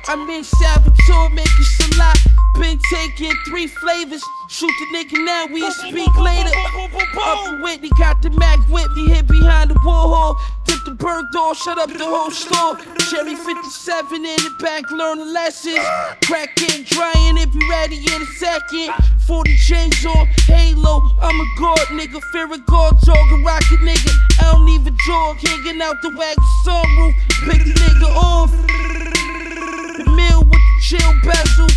I'm in Salvatore making some lot. Been taking 3 flavors. Shoot the nigga now, we speak later. Up in Whitney, got the Mac with me. Hit behind the Warhol. Dip the bird door, shut up the whole store. Cherry 57 in the back, learning lessons. Crack getting drying, it be ready in a second. 40 chains on, halo, I'm a god nigga. Fear a god dog, a rocket nigga. I don't even jog, hanging out the wagon sunroof. Pick the nigga off. The meal with the chill bezel.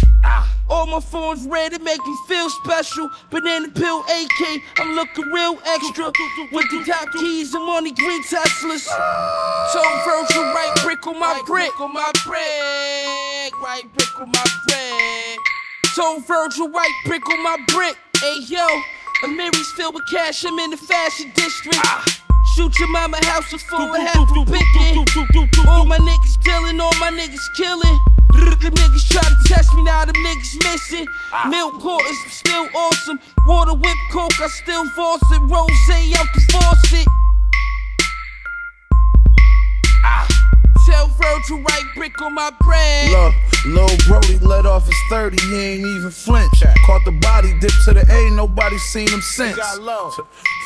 All my phones red, it make me feel special. Banana pill AK, I'm looking real extra. With the top keys and money green Teslas. Told Virgil, right brick on my brick. Right brick on my brick. Told Virgil, right brick on my brick. Hey yo, Amiri's filled with cash, I'm in the fashion district. Shoot your mama house is full of half a picking. All my niggas dealing, all my niggas killing. The niggas try to test me, now them niggas missing. Milk quarters, still awesome. Water whip coke, I still force it. Rosé out the faucet. Tell Virgil, right brick on my bread. Look, Lil Brody let off his 30, he ain't even flinch. Caught the body, dip to the A, nobody seen him since.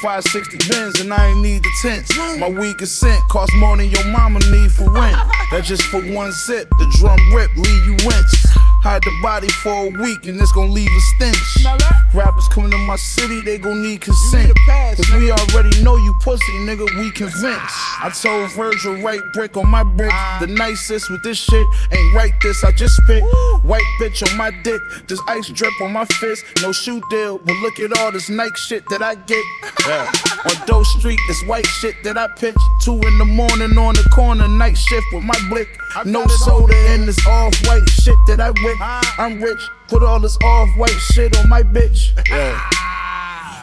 560 bins and I ain't need the tents. My weed consent cost more than your mama need for rent. That's just for one sip, the drum rip, leave you winch. Hide the body for a week and it's gon' leave a stench. Rappers coming to my city, they gon' need consent. Cause we already know you pussy, nigga, we convinced. I told Virgil, right brick on my brick. The nicest with this shit, ain't right this, I just spit. White bitch on my dick, this ice drip on my fist. No shoe deal, but look at all this Nike shit that I get. On Doe Street, this white shit that I pitch. 2 in the morning on the corner, night shift with my blick. No soda in this off-white shit that I whip. I'm rich, put all this off-white shit on my bitch.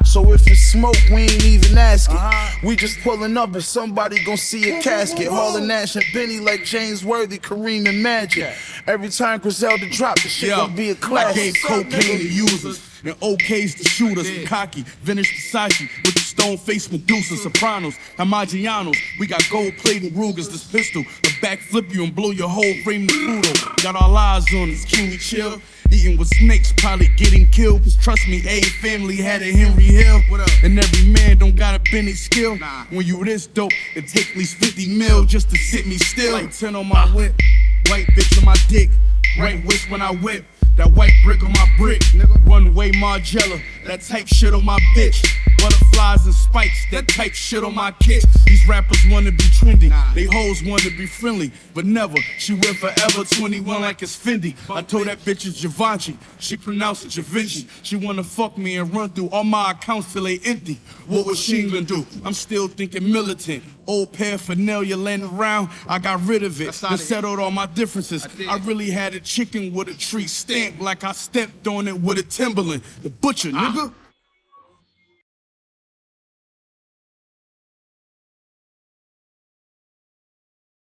So if it's smoke, we ain't even asking. We just pulling up and somebody gon' see a casket. Hauling Nash and Benny like James Worthy, Kareem and Magic. Every time Grizelda drop, the shit gon' be a classic. I gave cocaine to users and OKs to shooters. Cocky, vintage Versace with the stone face Medusa. Sopranos, Amagianos. We got gold plated Rugers. This pistol, a backflip you and blow your whole frame to Pluto. Got our lives on us, can we chill? Eating with snakes, probably getting killed. Cause trust me, a family had a Henry Hill. And every man don't got a Benny skill. When you this dope, it take at least 50 mil just to sit me still. Like 10 on my whip, white bitch on my dick, right wrist when I whip. That white brick on my brick, runway Margiela, that type shit on my bitch. Butterflies and spikes, that type shit on my kicks. These rappers wanna be trendy, they hoes wanna be friendly, but never. She wear forever 21 like it's Fendi. I told that bitch it's Givenchy, she pronounced it Givenchy. She wanna fuck me and run through all my accounts till they empty. What was she gonna do? I'm still thinking militant. Old paraphernalia laying around, I got rid of it. And settled all my differences. I really had a chicken with a tree stamp like I stepped on it with a Timberland. The butcher, nigga.